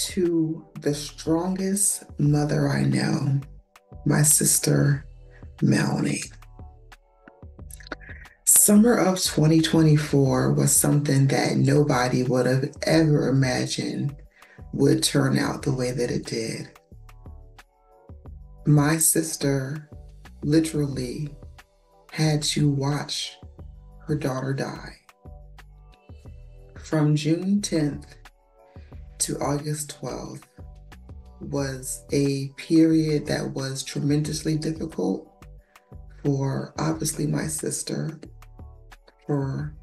To the strongest mother I know, my sister, Melanie. Summer of 2024 was something that nobody would have ever imagined would turn out the way that it did. My sister literally had to watch her daughter die. From June 10th to August 12th was a period that was tremendously difficult for obviously my sister, for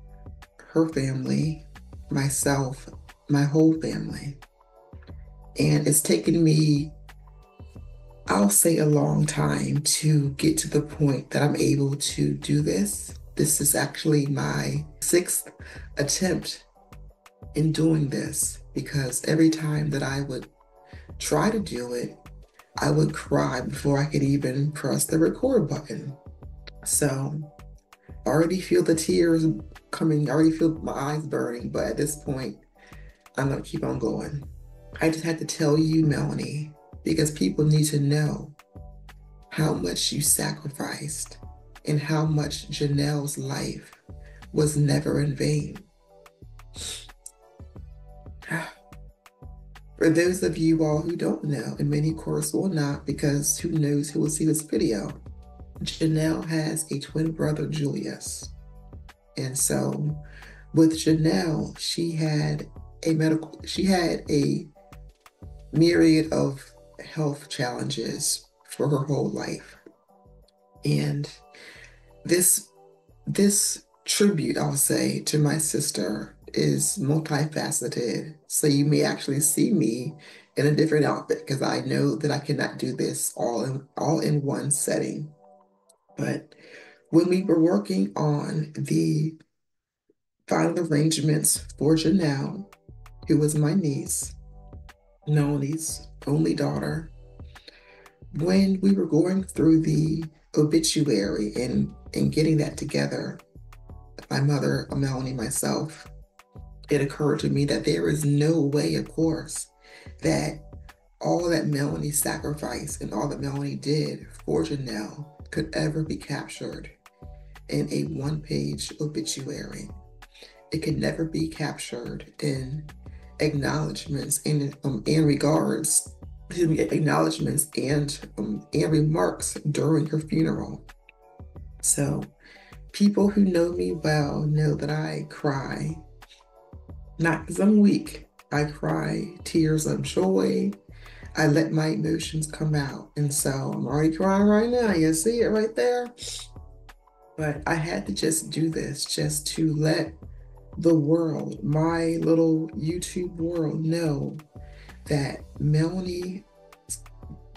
her family, myself, my whole family. And it's taken me, I'll say, a long time to get to the point that I'm able to do this. This is actually my sixth attempt in doing this because every time that I would try to do it, I would cry before I could even press the record button. So I already feel the tears coming, I already feel my eyes burning, but at this point, I'm gonna keep on going. I just had to tell you, Melanie, because people need to know how much you sacrificed and how much Genell's life was never in vain. For those of you all who don't know, and many of course will not, because who knows who will see this video, Genell has a twin brother, Julius. And so with Genell, she had a myriad of health challenges for her whole life. And this tribute, I'll say, to my sister is multifaceted. So you may actually see me in a different outfit because I know that I cannot do this all in one setting. But when we were working on the final arrangements for Genell, who was my niece, Melanie's only daughter, when we were going through the obituary and getting that together, my mother, Melanie, myself, it occurred to me that there is no way, of course, that all that Melanie sacrificed and all that Melanie did for Genell could ever be captured in a one-page obituary. It could never be captured in acknowledgments and regards, acknowledgments and remarks during her funeral. So people who know me well know that I cry, not because I'm weak. I cry tears of joy. I let my emotions come out. And so I'm already crying right now. You see it right there? But I had to just do this just to let the world, my little YouTube world, know that Melanie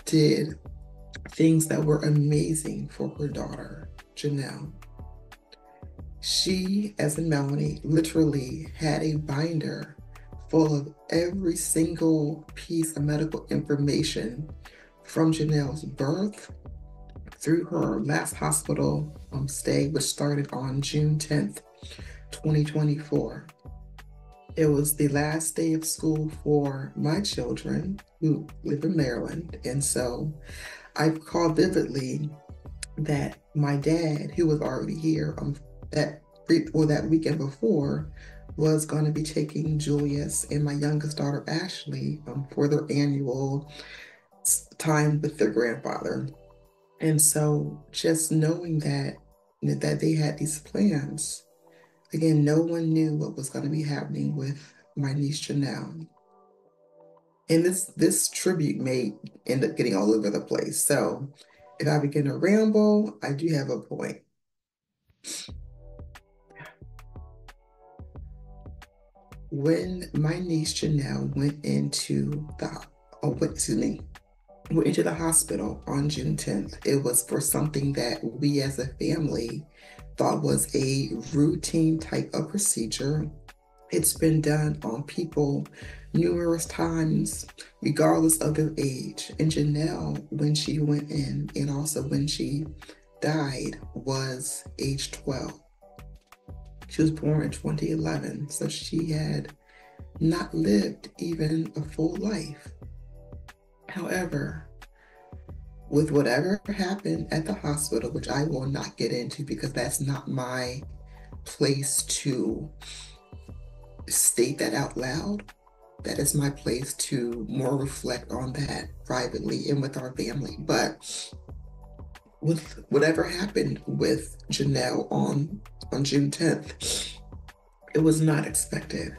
did things that were amazing for her daughter, Genell. She, as in Melanie, literally had a binder full of every single piece of medical information from Genell's birth through her last hospital stay, which started on June 10th, 2024. It was the last day of school for my children who live in Maryland. And so I recall vividly that my dad, who was already here that weekend before, was going to be taking Julius and my youngest daughter, Ashley, for their annual time with their grandfather. And so just knowing that they had these plans, again, no one knew what was going to be happening with my niece Genell. And this tribute may end up getting all over the place. So if I begin to ramble, I do have a point. When my niece Genell went into the hospital on June 10th, it was for something that we as a family thought was a routine type of procedure. It's been done on people numerous times, regardless of their age. And Genell, when she went in and also when she died, was age 12. She was born in 2011, so she had not lived even a full life. However, with whatever happened at the hospital, which I will not get into because that's not my place to state that out loud. That is my place to more reflect on that privately and with our family. But with whatever happened with Genell on June 10th, it was not expected.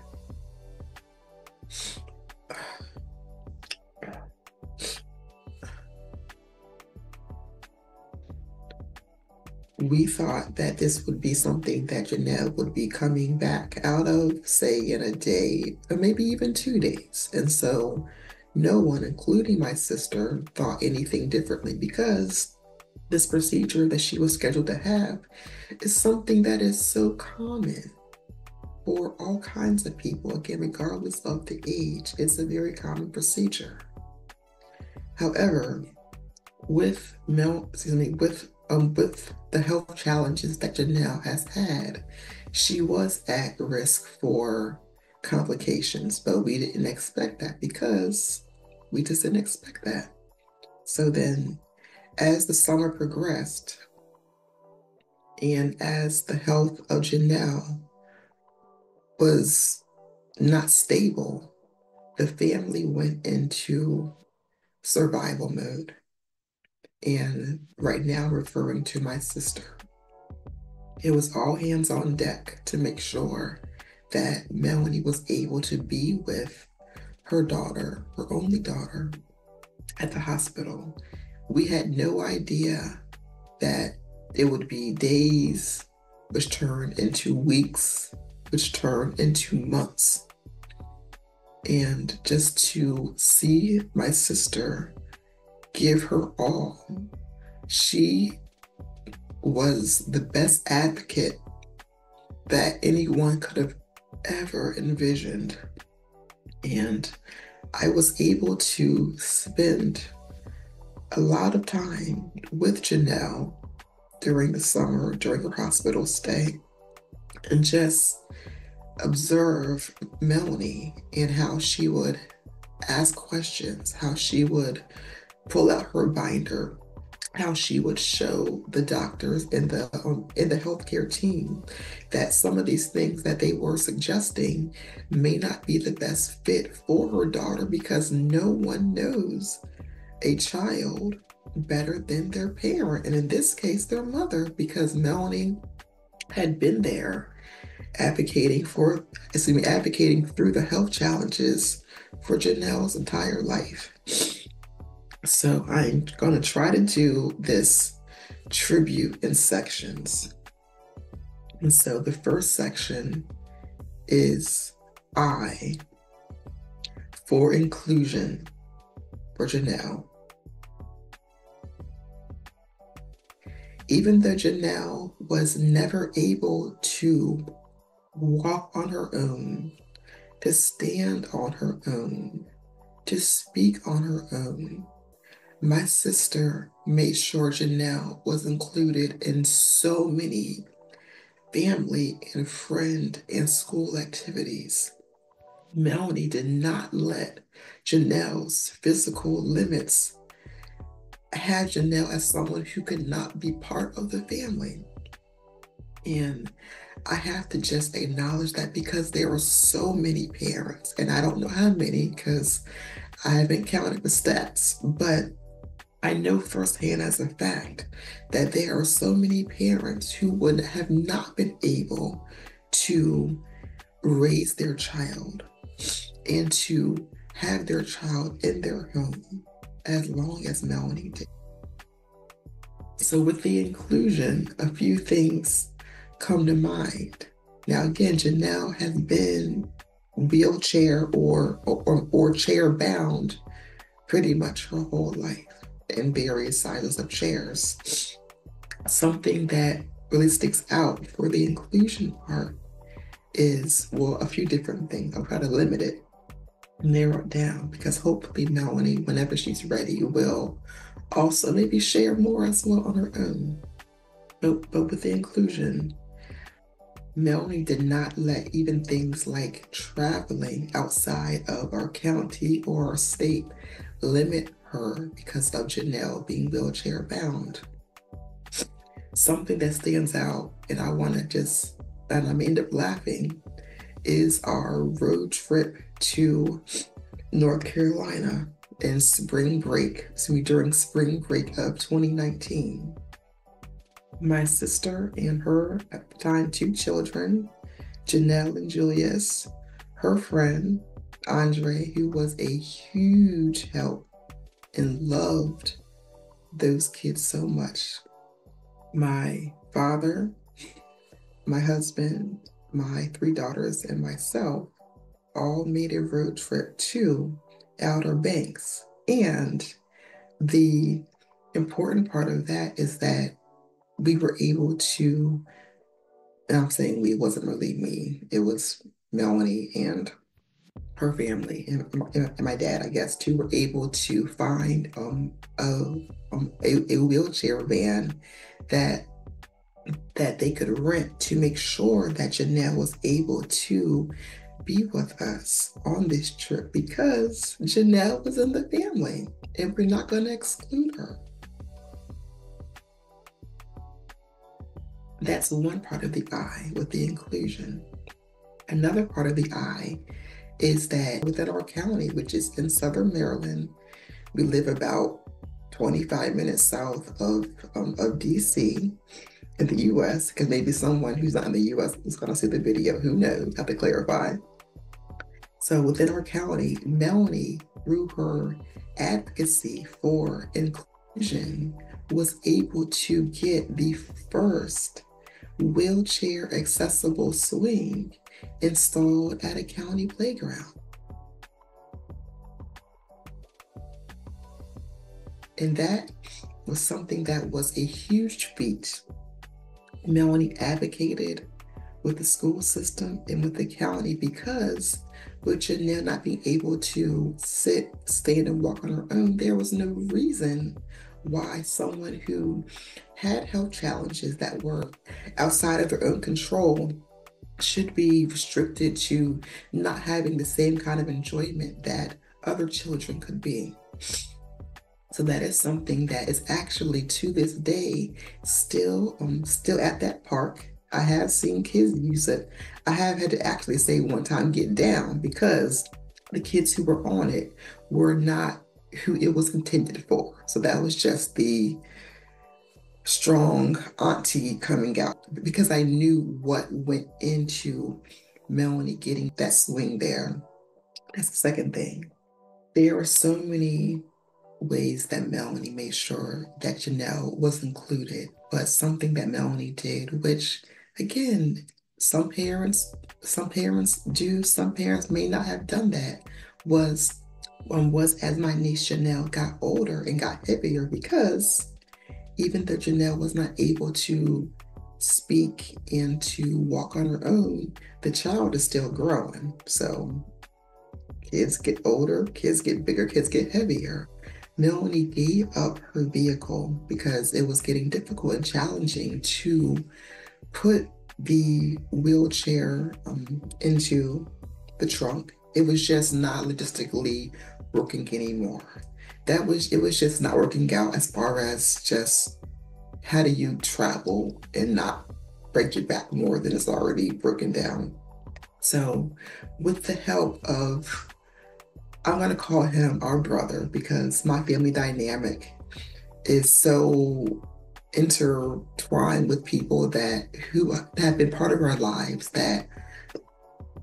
We thought that this would be something that Genell would be coming back out of, say, in a day or maybe even 2 days. And so no one, including my sister, thought anything differently because this procedure that she was scheduled to have is something that is so common for all kinds of people. Again, regardless of the age, it's a very common procedure. However, with the health challenges that Genell has had, she was at risk for complications, but we didn't expect that because we just didn't expect that. So then, as the summer progressed, and as the health of Genell was not stable, the family went into survival mode. And right now, referring to my sister, it was all hands on deck to make sure that Melanie was able to be with her daughter, her only daughter, at the hospital. We had no idea that it would be days, which turned into weeks, which turned into months. And just to see my sister give her all, she was the best advocate that anyone could have ever envisioned. And I was able to spend a lot of time with Genell during the summer, during her hospital stay, and just observe Melanie and how she would ask questions, how she would pull out her binder, how she would show the doctors in the healthcare team that some of these things that they were suggesting may not be the best fit for her daughter because no one knows a child better than their parent, and in this case, their mother, because Melanie had been there advocating through the health challenges for Genell's entire life. So I'm going to try to do this tribute in sections. And so the first section is I for inclusion for Genell. Even though Genell was never able to walk on her own, to stand on her own, to speak on her own, my sister made sure Genell was included in so many family and friend and school activities. Melanie did not let Genell's physical limits have Genell as someone who could not be part of the family. And I have to just acknowledge that because there are so many parents, and I don't know how many because I haven't counted the stats, but I know firsthand as a fact that there are so many parents who would have not been able to raise their child and to have their child in their home as long as Melanie did. So with the inclusion, a few things come to mind. Now again, Genell has been wheelchair or chair bound pretty much her whole life in various sizes of chairs. Something that really sticks out for the inclusion part is, well, a few different things. I'll try to limit it, narrow it down, because hopefully Melanie, whenever she's ready, will also maybe share more as well on her own. But with the inclusion, Melanie did not let even things like traveling outside of our county or our state limit her because of Genell being wheelchair bound. Something that stands out, and I want to just, and I end up laughing, is our road trip to North Carolina in spring break, during spring break of 2019. My sister and her, at the time, two children, Genell and Julius, her friend, Andre, who was a huge help and loved those kids so much. My father, my husband, my three daughters, and myself all made a road trip to Outer Banks. And the important part of that is that we were able to, and I'm saying we, it wasn't really me, it was Melanie and her family and my dad, I guess, too, were able to find a wheelchair van that they could rent to make sure that Genell was able to be with us on this trip because Genell was in the family and we're not going to exclude her. That's one part of the I with the inclusion. Another part of the I is that within our county, which is in Southern Maryland, we live about 25 minutes south of DC in the US, because maybe someone who's not in the US is going to see the video, who knows, have to clarify. So within our county, Melanie, through her advocacy for inclusion, was able to get the first wheelchair accessible swing installed at a county playground. And that was something that was a huge feat. Melanie advocated with the school system and with the county because with Genell not being able to sit, stand, and walk on her own, there was no reason why someone who had health challenges that were outside of their own control should be restricted to not having the same kind of enjoyment that other children could be. So that is something that is actually to this day still at that park. I have seen kids use it. I have had to actually say one time, get down, because the kids who were on it were not who it was intended for. So that was just the strong auntie coming out, because I knew what went into Melanie getting that swing there. That's the second thing. There are so many ways that Melanie made sure that Genell was included, but something that Melanie did, which again, some parents do, some parents may not have done that, was as my niece Genell got older and got heavier, because even though Genell was not able to speak and to walk on her own, the child is still growing. So kids get older, kids get bigger, kids get heavier. Melanie gave up her vehicle because it was getting difficult and challenging to put the wheelchair into the trunk. It was just not logistically working anymore. It was just not working out as far as just how do you travel and not break your back more than it's already broken down. So with the help of, I'm going to call him our brother because my family dynamic is so intertwined with people that who have been part of our lives, that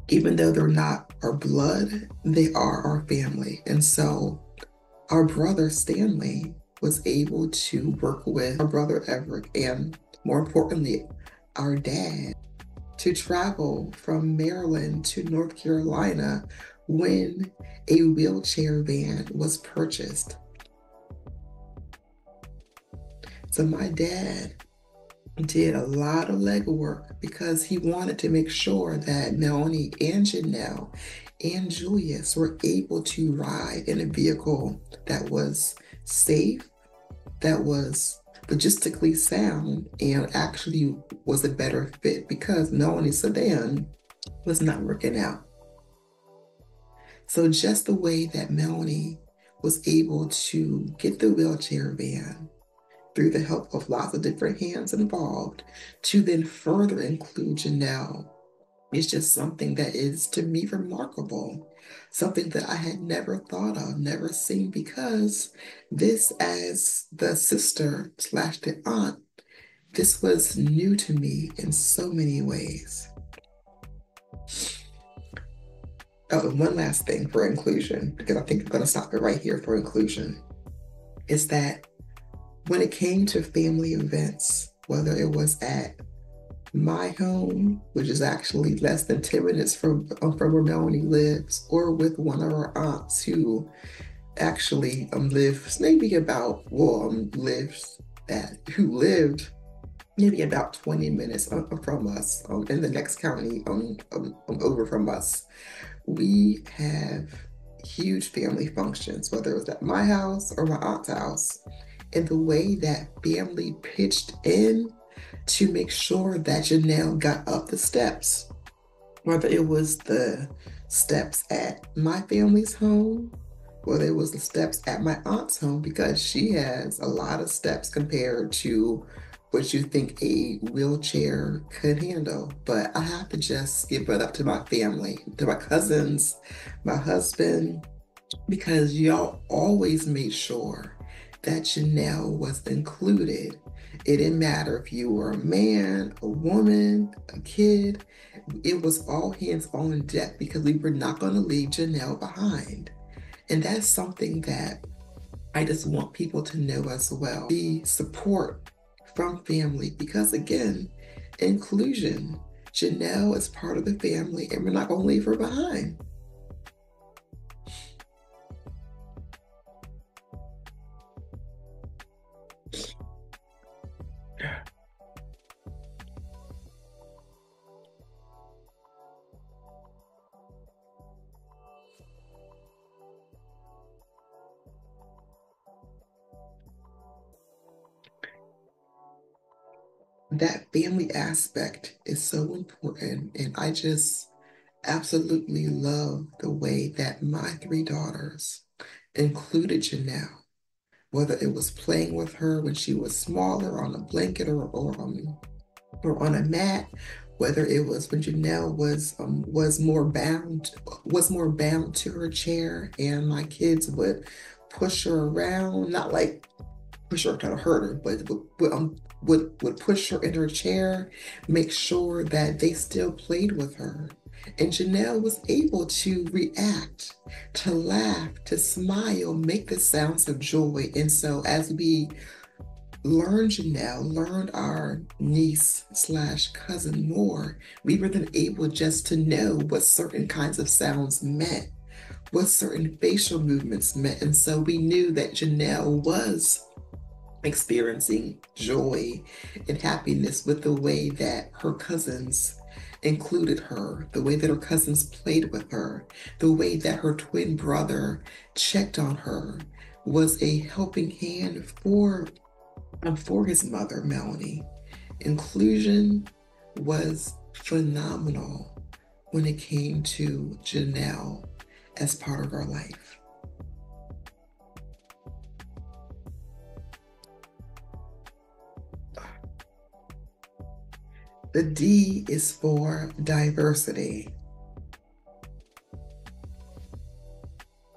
even though they're not our blood, they are our family. And so our brother Stanley was able to work with our brother Everett, and more importantly, our dad, to travel from Maryland to North Carolina when a wheelchair van was purchased. So my dad did a lot of legwork because he wanted to make sure that Melanie and Genell and Julius were able to ride in a vehicle that was safe, that was logistically sound and actually was a better fit because Melanie's sedan was not working out. So just the way that Melanie was able to get the wheelchair van through the help of lots of different hands involved to then further include Genell is just something that is to me remarkable. Something that I had never thought of, never seen, because this, as the sister slash the aunt, this was new to me in so many ways. Oh, and one last thing for inclusion, because I think I'm going to stop it right here for inclusion, is that when it came to family events, whether it was at my home, which is actually less than 10 minutes from where Melanie lives, or with one of our aunts who actually lives maybe about, well, lives that, who lived maybe about 20 minutes from us in the next county over from us. We have huge family functions, whether it was at my house or my aunt's house. And the way that family pitched in to make sure that Genell got up the steps, whether it was the steps at my family's home, whether it was the steps at my aunt's home, because she has a lot of steps compared to what you think a wheelchair could handle. But I have to just give it up to my family, to my cousins, my husband, because y'all always made sure that Genell was included. It didn't matter if you were a man, a woman, a kid. It was all hands on deck because we were not going to leave Genell behind. And that's something that I just want people to know as well. The support from family, because again, inclusion. Genell is part of the family and we're not going to leave her behind. That family aspect is so important. And I just absolutely love the way that my three daughters included Genell, whether it was playing with her when she was smaller on a blanket or on a mat, whether it was when Genell was more bound to her chair, and my kids would push her around, not like push her trying to hurt her, but would push her in her chair, make sure that they still played with her. And Genell was able to react, to laugh, to smile, make the sounds of joy. And so as we learned Genell, learned our niece slash cousin more, we were then able just to know what certain kinds of sounds meant, what certain facial movements meant. And so we knew that Genell was experiencing joy and happiness with the way that her cousins included her, the way that her cousins played with her, the way that her twin brother checked on her, was a helping hand for his mother, Melanie. Inclusion was phenomenal when it came to Genell as part of our life. The D is for diversity.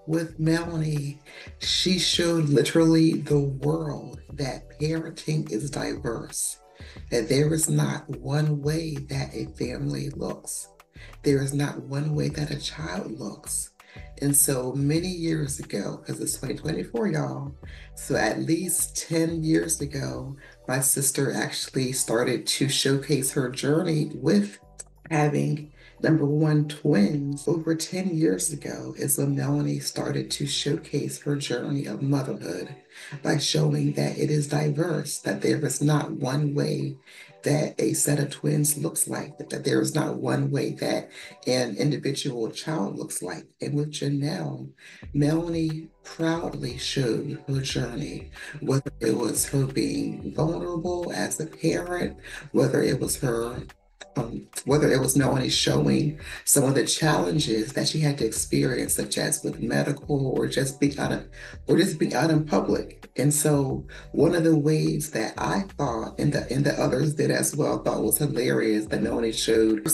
With Melanie, she showed literally the world that parenting is diverse, that there is not one way that a family looks. There is not one way that a child looks. And so many years ago, because it's 2024, y'all, so at least 10 years ago, my sister actually started to showcase her journey with having number one twins. Over 10 years ago is when Melanie started to showcase her journey of motherhood by showing that it is diverse, that there is not one way that a set of twins looks like, that there is not one way that an individual child looks like. And with Genell, Melanie proudly showed her journey, whether it was her being vulnerable as a parent, whether it was her whether it was Melanie showing some of the challenges that she had to experience, such as with medical or just being out in public. And so one of the ways that I thought, and the others did as well, thought was hilarious that Melanie showed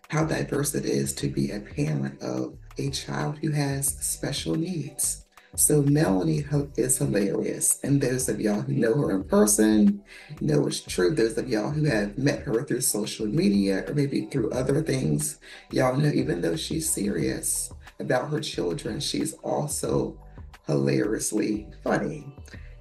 how diverse it is to be a parent of a child who has special needs. So Melanie is hilarious. And those of y'all who know her in person know it's true. Those of y'all who have met her through social media or maybe through other things, y'all know even though she's serious about her children, she's also hilariously funny.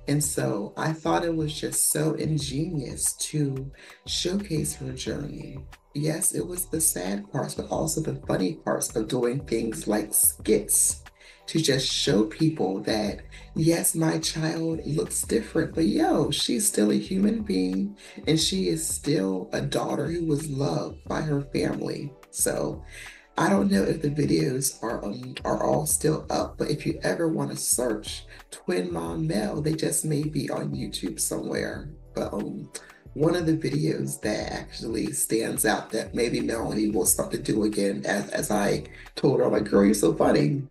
And so I thought it was just so ingenious to showcase her journey. Yes, it was the sad parts, but also the funny parts of doing things like skits to just show people that, yes, my child looks different, but yo, she's still a human being and she is still a daughter who was loved by her family. So I don't know if the videos are all still up, but if you ever want to search Twin Mom Mel, they just may be on YouTube somewhere. But one of the videos that actually stands out that maybe Melanie will start to do again, as I told her, I'm like, girl, you're so funny,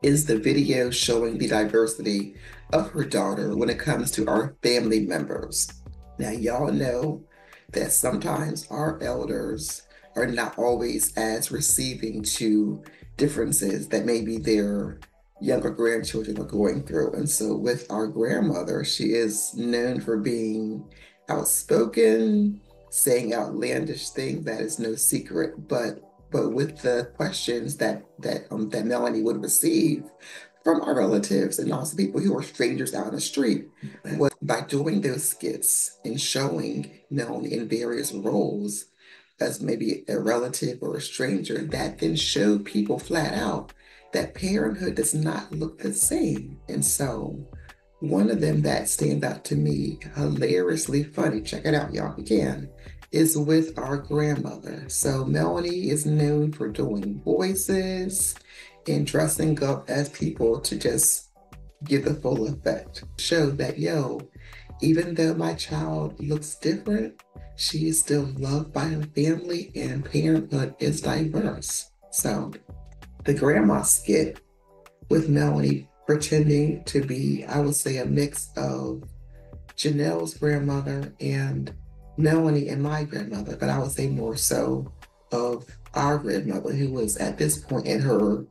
is the video showing the diversity of her daughter when it comes to our family members. Now, y'all know that sometimes our elders are not always as receiving to differences that maybe their younger grandchildren are going through. And so with our grandmother, she is known for being outspoken, saying outlandish things, that is no secret. But with the questions that Melanie would receive from our relatives and also people who are strangers out in the street, was by doing those skits and showing Melanie in various roles as maybe a relative or a stranger, that then showed people flat out that parenthood does not look the same. And so one of them that stands out to me, hilariously funny, check it out, y'all, if you can, is with our grandmother. So Melanie is known for doing voices and dressing up as people to just give the full effect. Show that, yo, even though my child looks different, she is still loved by her family and parenthood is diverse. So the grandma skit with Melanie pretending to be, I would say, a mix of Genell's grandmother and Melanie and my grandmother, but I would say more so of our grandmother, who was at this point in her,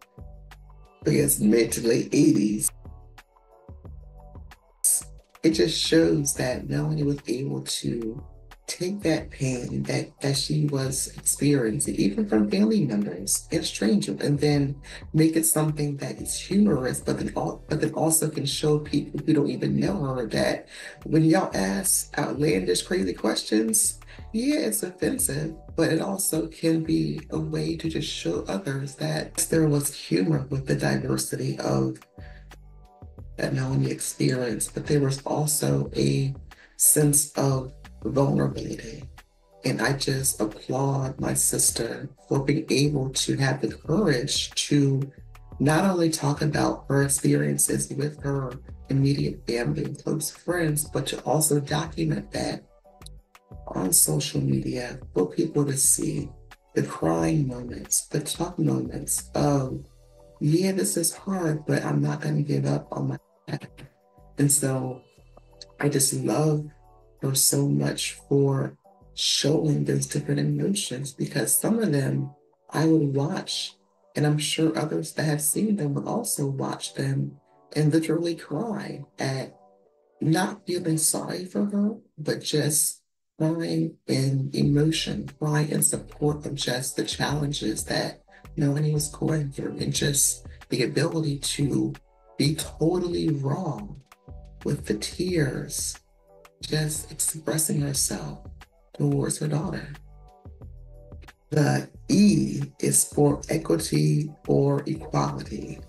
I guess, mid to late 80s. It just shows that Melanie was able to take that pain that she was experiencing, even from family members and strangers, and then make it something that is humorous, but then also can show people who don't even know her that when y'all ask outlandish, crazy questions, yeah, it's offensive, but it also can be a way to just show others that there was humor with the diversity of that Melanie experienced, but there was also a sense of vulnerability. And I just applaud my sister for being able to have the courage to not only talk about her experiences with her immediate family and close friends, but to also document that on social media for people to see the crying moments, the tough moments of, yeah, this is hard, but I'm not going to give up on my path. And so I just love her so much for showing those different emotions, because some of them I would watch, and I'm sure others that have seen them would also watch them and literally cry at not feeling sorry for her, but just crying in emotion, crying in support of just the challenges that Melanie was going through, and just the ability to be totally raw with the tears, just expressing herself towards her daughter. The E is for equity or equality.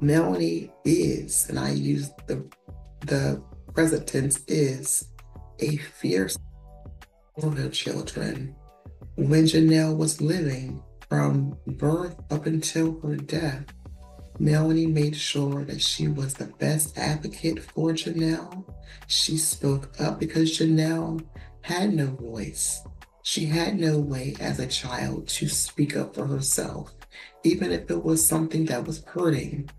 Melanie is, and I use the present tense is, a fierce for her children. When Genell was living, from birth up until her death, Melanie made sure that she was the best advocate for Genell. She spoke up because Genell had no voice. She had no way as a child to speak up for herself, even if it was something that was hurting.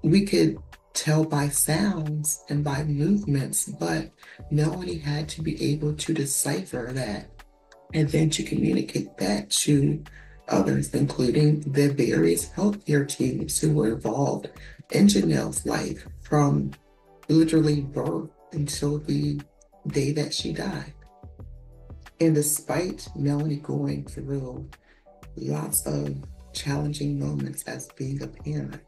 We could tell by sounds and by movements, but Melanie had to be able to decipher that and then to communicate that to others, including the various healthcare teams who were involved in Genell's life from literally birth until the day that she died. And despite Melanie going through lots of challenging moments as being a parent,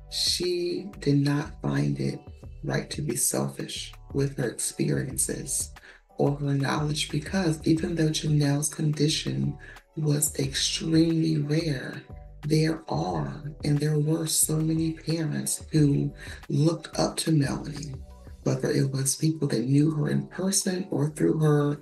she did not find it right to be selfish with her experiences or her knowledge because even though Genell's condition was extremely rare, there are and there were so many parents who looked up to Melanie, whether it was people that knew her in person or through her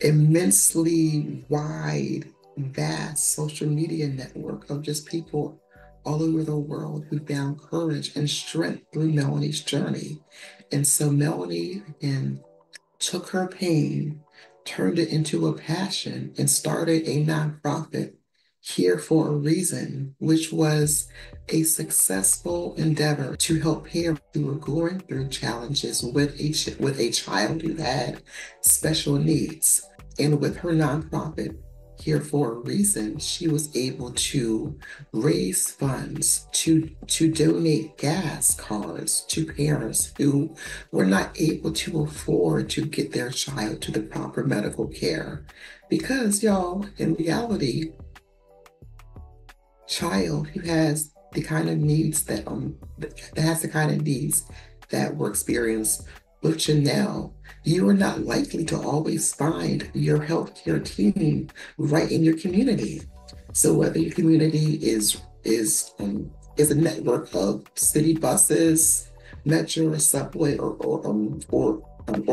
immensely wide, vast social media network of just people all over the world who found courage and strength through Melanie's journey. And so Melanie, again, took her pain, turned it into a passion, and started a nonprofit, Here for a Reason, which was a successful endeavor to help parents who were going through challenges with a child who had special needs. And with her nonprofit, Here for a Reason, she was able to raise funds to donate gas cards to parents who were not able to afford to get their child to the proper medical care. Because, y'all, in reality, child who has the kind of needs that has the kind of needs that were experienced with Genell, you are not likely to always find your healthcare team right in your community. So whether your community is a network of city buses, metro or subway, or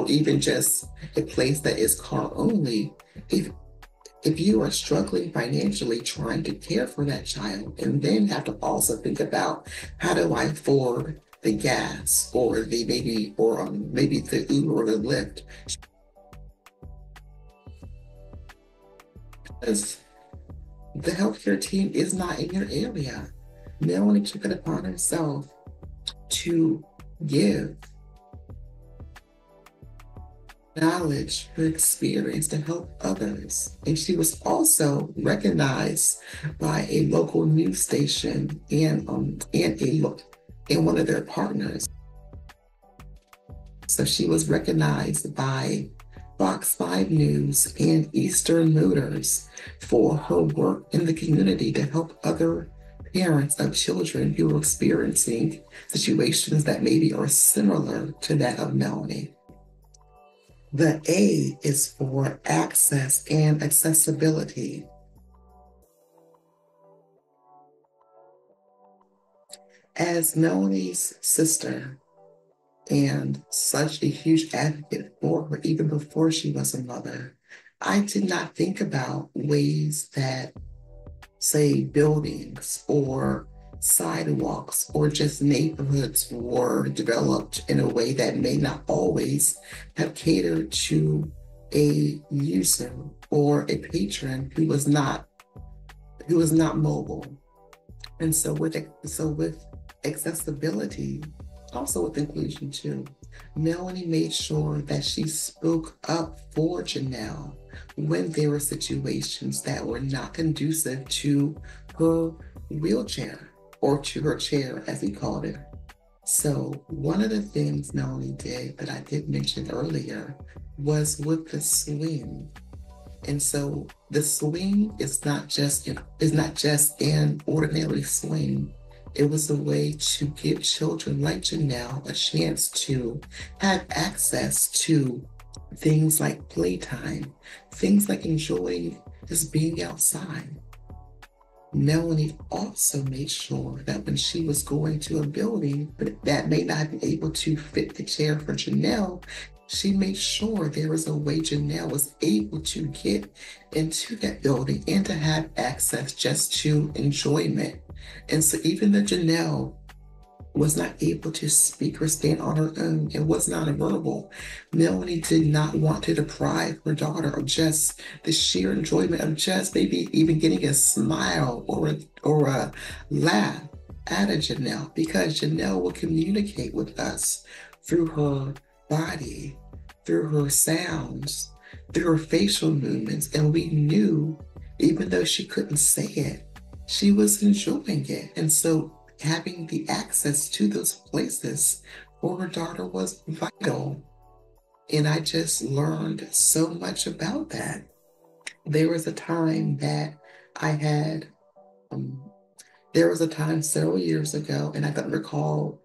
even just a place that is car only, if you are struggling financially trying to care for that child and then have to also think about how do I afford the gas or the maybe the Uber or the Lyft, because the healthcare team is not in your area. Melanie took it upon herself to give knowledge, her experience to help others. And she was also recognized by a local news station and one of their partners. So she was recognized by Fox 5 News and Eastern Motors for her work in the community to help other parents of children who are experiencing situations that maybe are similar to that of Melanie. The A is for access and accessibility. As Melanie's sister and such a huge advocate for her even before she was a mother, I did not think about ways that, say, buildings or sidewalks or just neighborhoods were developed in a way that may not always have catered to a user or a patron who was not mobile. And so with accessibility, also with inclusion too, Melanie made sure that she spoke up for Genell when there were situations that were not conducive to her wheelchair or to her chair, as we called it. So one of the things Melanie did that I did mention earlier was with the swing. And so the swing is not just an ordinary swing. It was a way to give children like Genell a chance to have access to things like playtime, things like enjoying just being outside. Melanie also made sure that when she was going to a building but that may not be able to fit the chair for Genell, she made sure there was a way Genell was able to get into that building and to have access just to enjoyment. And so even though Genell was not able to speak or stand on her own and was not verbal, Melanie did not want to deprive her daughter of just the sheer enjoyment of just maybe even getting a smile or a laugh at a Genell, because Genell will communicate with us through her body, through her sounds, through her facial movements, and we knew, even though she couldn't say it, she was enjoying it. And so having the access to those places for her daughter was vital. And I just learned so much about that. There was a time that I had, um, there was a time several years ago, and I don't recall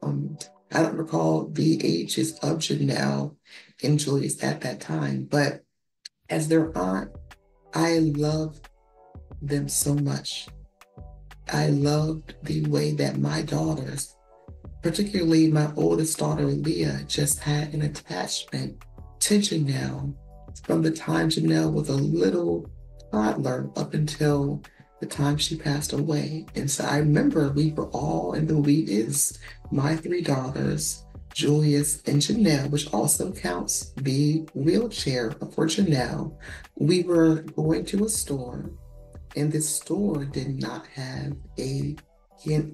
the ages of Genell and Julius at that time, but as their aunt, I loved them so much. I loved the way that my daughters, particularly my oldest daughter, Leah, just had an attachment to Genell from the time Genell was a little toddler up until the time she passed away. And so I remember we were all in the we is my three daughters, Julius and Genell, which also counts the wheelchair for Genell. We were going to a store, and this store did not have a wheelchair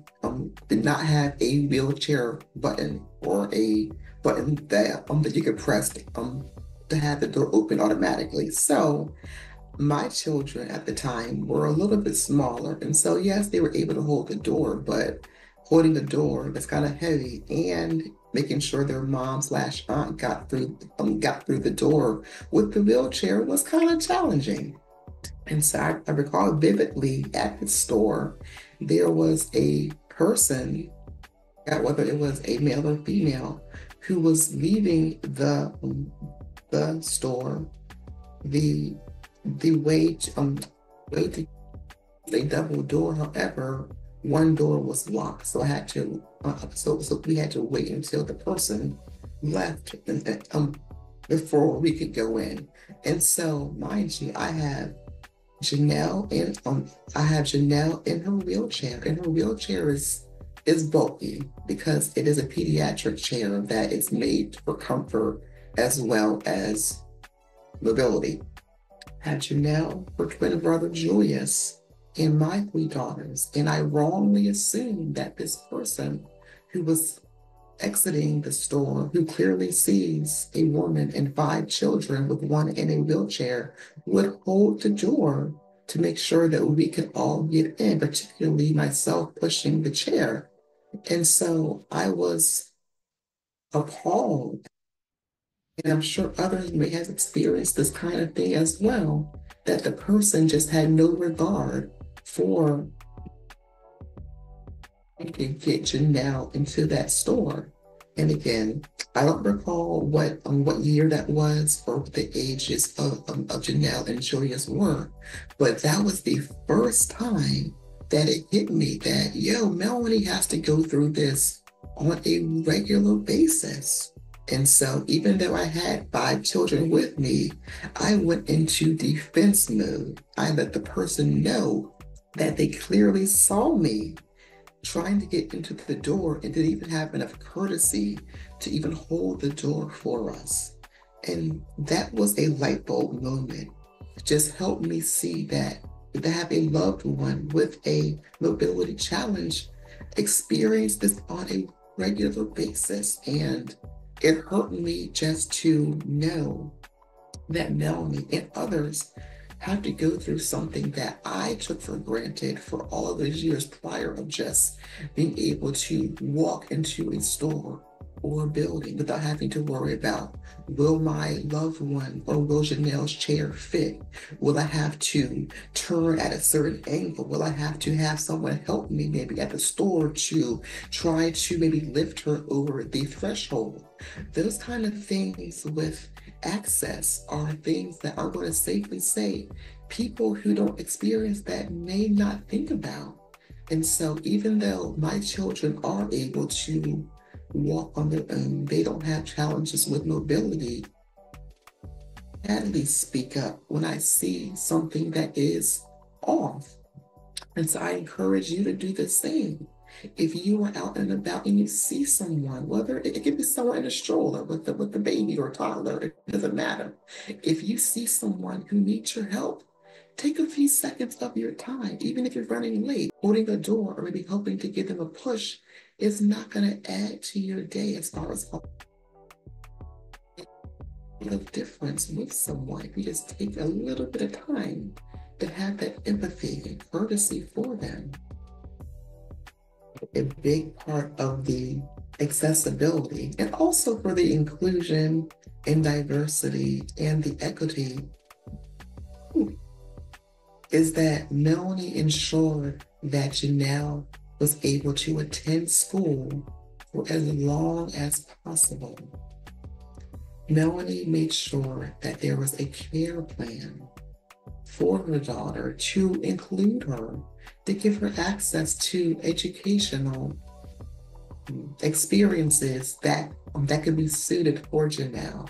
button or a button that you could press to have the door open automatically. So my children at the time were a little bit smaller, and so yes, they were able to hold the door, but holding the door that's kind of heavy and making sure their mom slash aunt got through the door with the wheelchair was kind of challenging. And so I recall vividly at the store, there was a person, whether it was a male or female, who was leaving the store the way to a double door. However, one door was locked, so I had to so we had to wait until the person left before we could go in. And so, mind you, I have Genell in her wheelchair, and her wheelchair is bulky because it is a pediatric chair that is made for comfort as well as mobility. I have Genell, her twin brother Julius, and my three daughters, and I wrongly assumed that this person who was exiting the store, who clearly sees a woman and five children with one in a wheelchair, would hold the door to make sure that we could all get in, particularly myself pushing the chair. And so I was appalled, and I'm sure others may have experienced this kind of thing as well, that the person just had no regard for can get Genell into that store. And again, I don't recall what year that was or what the ages of Genell and Julius were, but that was the first time that it hit me that, yo, Melanie has to go through this on a regular basis. And so even though I had five children with me, I went into defense mode. I let the person know that they clearly saw me trying to get into the door and didn't even have enough courtesy to even hold the door for us. And that was a light bulb moment. It just helped me see that to have a loved one with a mobility challenge experience this on a regular basis. And it hurt me just to know that Melanie and others have to go through something that I took for granted for all of those years prior of just being able to walk into a store or a building without having to worry about, will my loved one or will Genell's chair fit? Will I have to turn at a certain angle? Will I have to have someone help me maybe at the store to try to maybe lift her over the threshold? Those kind of things with access are things that I'm going to safely say people who don't experience that may not think about. And so, even though my children are able to walk on their own, they don't have challenges with mobility, I at least speak up when I see something that is off. And so I encourage you to do the same. If you are out and about and you see someone, whether it could be someone in a stroller with the baby or toddler, it doesn't matter. If you see someone who needs your help, take a few seconds of your time, even if you're running late, holding a door or maybe helping to give them a push is not going to add to your day as far as a difference with someone. If you just take a little bit of time to have that empathy and courtesy for them. A big part of the accessibility and also for the inclusion and diversity and the equity is that Melanie ensured that Genell was able to attend school for as long as possible. Melanie made sure that there was a care plan for her daughter to include her, to give her access to educational experiences that could be suited for Genell.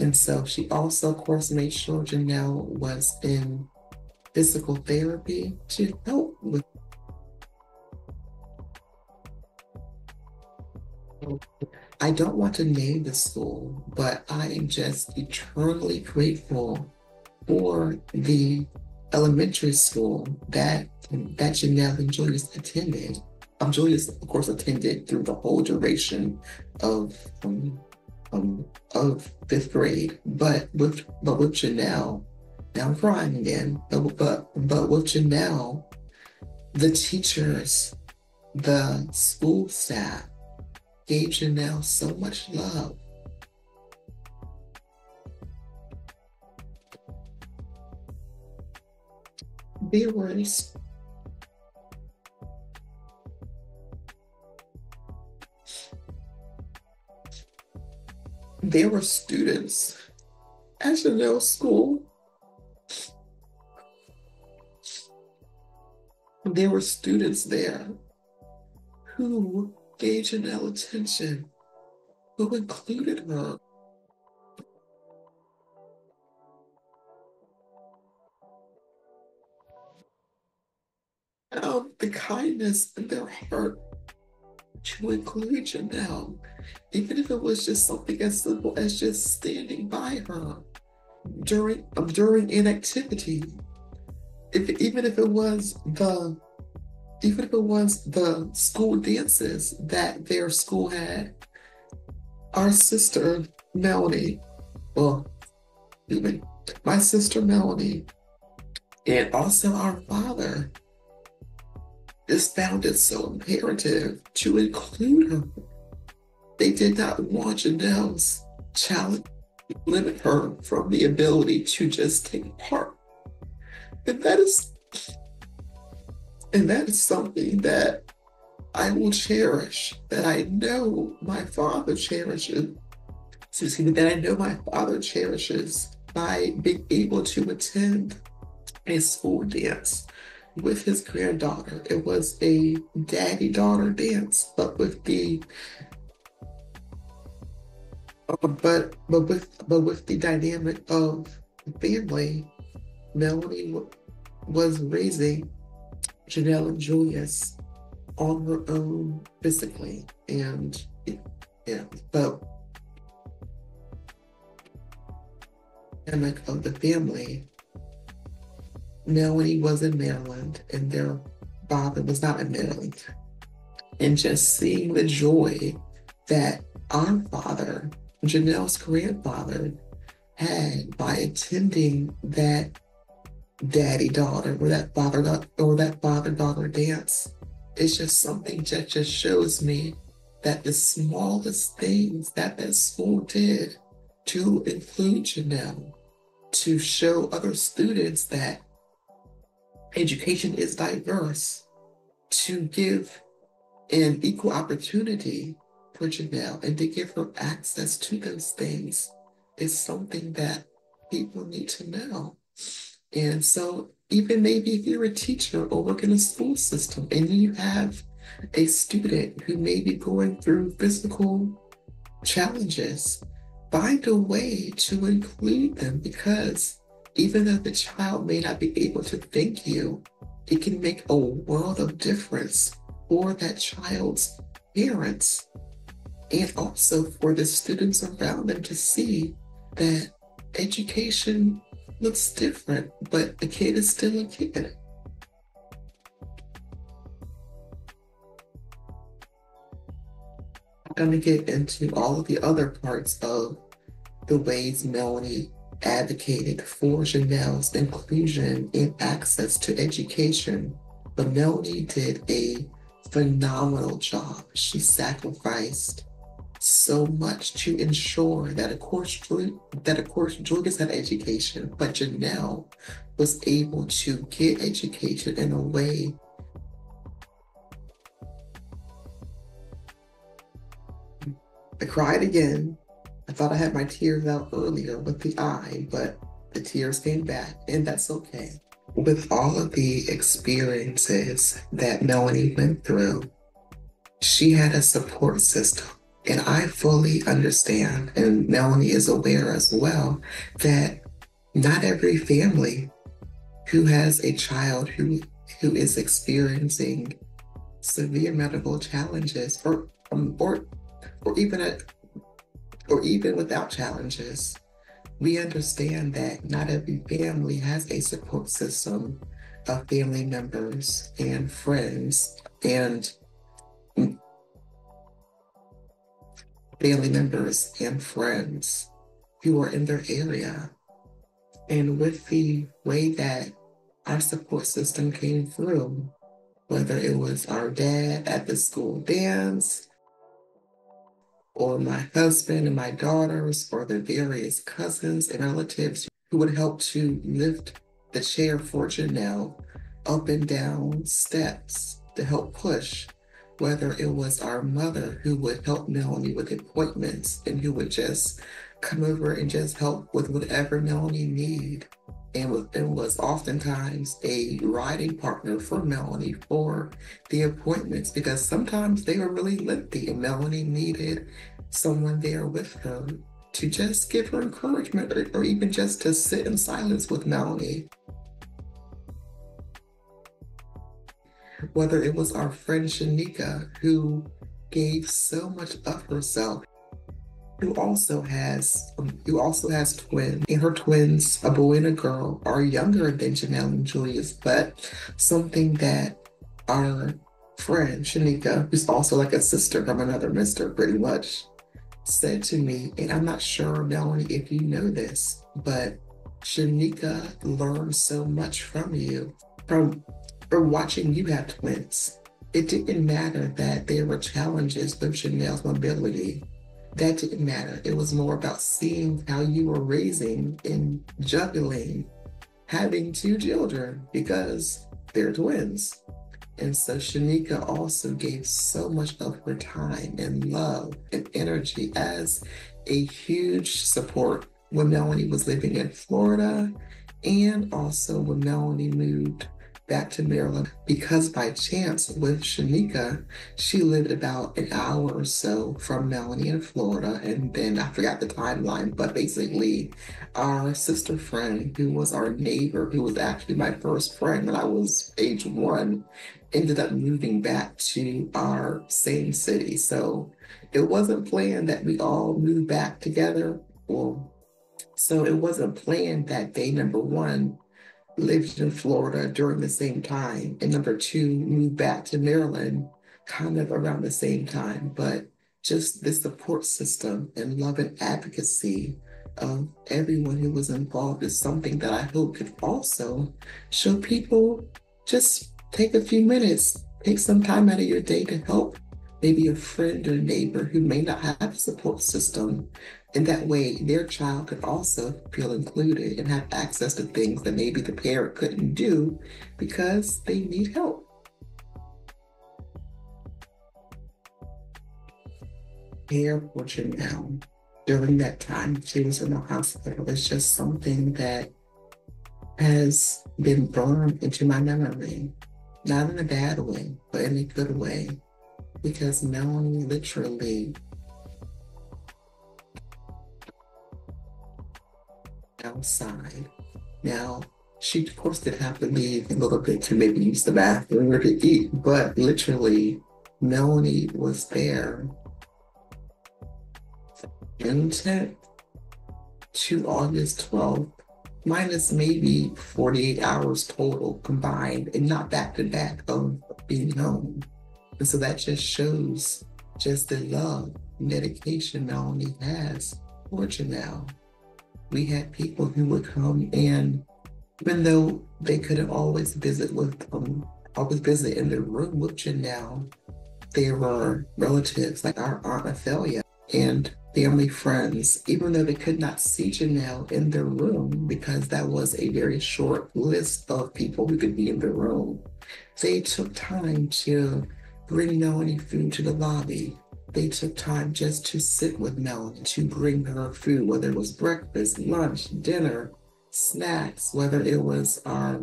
And so she also, of course, made sure Genell was in physical therapy to help with. I don't want to name the school, but I am just eternally grateful for the elementary school that Genell and Julius attended. Julius, of course, attended through the whole duration of fifth grade, but with Genell, now I'm crying again. But with Genell, the teachers, the school staff gave Genell so much love. There were students at Genell School. There were students there who gave Genell attention, who included her. The kindness in their heart to include Genell, even if it was just something as simple as just standing by her during an activity. Even if it was the school dances that their school had, our sister Melanie, well, excuse me, my sister Melanie, and also our father just found it so imperative to include her. They did not want Genell's challenge to limit her from the ability to just take part. And that is something that I will cherish, that I know my father cherishes. Excuse me, that I know my father cherishes by being able to attend a school dance with his granddaughter. It was a daddy-daughter dance, but with the dynamic of family. Melanie was raising Genell and Julius on her own physically, and yeah, but dynamic of the family. Melanie was in Maryland, and their father was not in Maryland. And just seeing the joy that our father, Genell's grandfather, had by attending that daddy-daughter or that father-daughter dance, it's just something that just shows me that the smallest things that school did to include Genell, to show other students that education is diverse, to give an equal opportunity for Genell and to give her access to those things is something that people need to know. And so, even maybe if you're a teacher or work in a school system and you have a student who may be going through physical challenges, find a way to include them because even though the child may not be able to thank you, it can make a world of difference for that child's parents and also for the students around them to see that education looks different, but a kid is still a kid. I'm going to get into all of the other parts of the ways Melanie advocated for Genell's inclusion and access to education. But Melanie did a phenomenal job. She sacrificed so much to ensure that of course Julius had education, but Genell was able to get education in a way. I cried again. I thought I had my tears out earlier with the eye, but the tears came back, and that's okay. With all of the experiences that Melanie went through, she had a support system. And I fully understand, and Melanie is aware as well, that not every family who has a child who is experiencing severe medical challenges or even or even without challenges, we understand that not every family has a support system of family members and friends and family members and friends who are in their area. And with the way that our support system came through, whether it was our dad at the school dance, or my husband and my daughters, or the various cousins and relatives who would help to lift the chair for Genell up and down steps to help push, whether it was our mother who would help Melanie with appointments and who would just come over and just help with whatever Melanie needed. And it was oftentimes a riding partner for Melanie for the appointments because sometimes they were really lengthy and Melanie needed someone there with her to just give her encouragement or even just to sit in silence with Melanie. Whether it was our friend Shanika who gave so much of herself, who also has twins, and her twins, a boy and a girl, are younger than Genell and Julius, but something that our friend Shanika, who's also like a sister from another mister pretty much, said to me, and I'm not sure, Melanie, if you know this, but Shanika learned so much from you, from watching you have twins. It didn't matter that there were challenges with Genell's mobility. That didn't matter. It was more about seeing how you were raising and juggling having two children because they're twins. And so Shanika also gave so much of her time and love and energy as a huge support when Melanie was living in Florida and also when Melanie moved back to Maryland because by chance with Shanika, she lived about an hour or so from Melanie in Florida. And then I forgot the timeline, but basically our sister friend who was our neighbor, who was actually my first friend when I was age 1, ended up moving back to our same city. So it wasn't planned that we all moved back together. So it wasn't planned that they, number one, lived in Florida during the same time, and number two, moved back to Maryland kind of around the same time. But just the support system and love and advocacy of everyone who was involved is something that I hope could also show people just take a few minutes, take some time out of your day to help maybe a friend or neighbor who may not have a support system. And that way, their child could also feel included and have access to things that maybe the parent couldn't do because they need help. Care for Genell during that time she was in the hospital is just something that has been burned into my memory, not in a bad way, but in a good way, because Melanie literally outside. Now, she of course did have to leave a little bit to maybe use the bathroom or to eat, but literally, Melanie was there June 10th to August 12th, minus maybe 48 hours total combined, and not back to back of being home. And so that just shows just the love and dedication Melanie has for Genell. We had people who would come, and even though they couldn't always visit in the room with Genell, there were relatives like our Aunt Ophelia and family friends, even though they could not see Genell in their room because that was a very short list of people who could be in the room. They took time to bring Melanie food to the lobby. They took time just to sit with Melanie, to bring her food, whether it was breakfast, lunch, dinner, snacks, whether it was our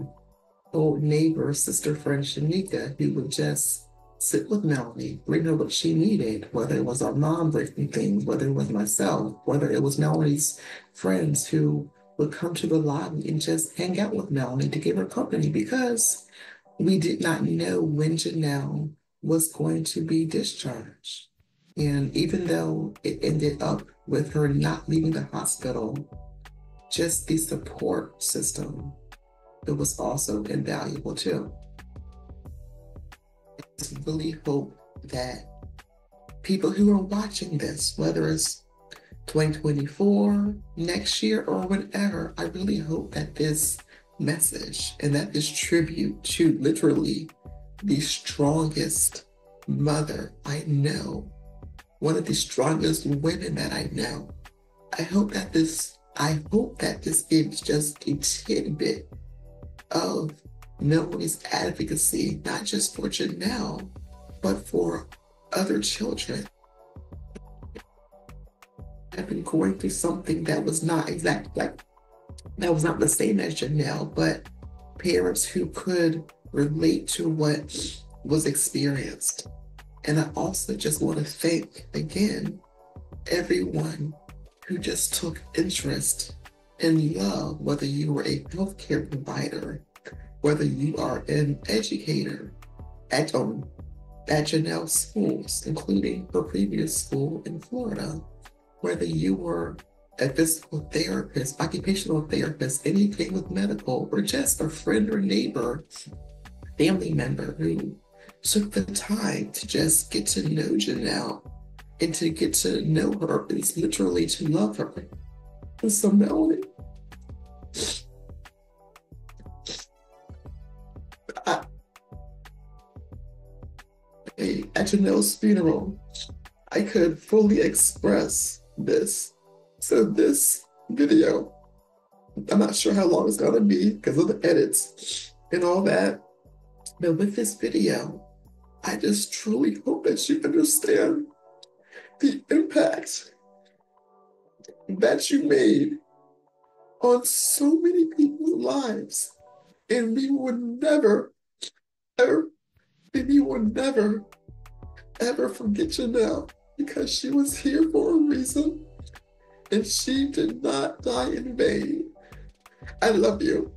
old neighbor, sister friend Shanika, who would just sit with Melanie, bring her what she needed, whether it was our mom breaking things, whether it was myself, whether it was Melanie's friends who would come to the lobby and just hang out with Melanie to give her company because we did not know when Genell was going to be discharged. And even though it ended up with her not leaving the hospital, just the support system, it was also invaluable too. I just really hope that people who are watching this, whether it's 2024, next year, or whenever, I really hope that this message and that this tribute to literally the strongest mother I know, one of the strongest women that I know, I hope that this gives just a tidbit of Melanie's advocacy, not just for Genell, but for other children. I've been going through something that was not exactly like that was not the same as Genell, but parents who could relate to what was experienced. And I also just want to thank again everyone who just took interest and love, whether you were a healthcare provider, whether you are an educator at Genell schools, including her previous school in Florida, whether you were a physical therapist, occupational therapist, anything with medical, or just a friend or neighbor, family member who took the time to just get to know Genell and to get to know her is literally to love her. And so Melanie, at Genell's funeral, I could fully express this. So this video, I'm not sure how long it's gonna be because of the edits and all that. But with this video, I just truly hope that you understand the impact that you made on so many people's lives. And we would never, ever, we would never, ever forget Genell because she was here for a reason and she did not die in vain. I love you.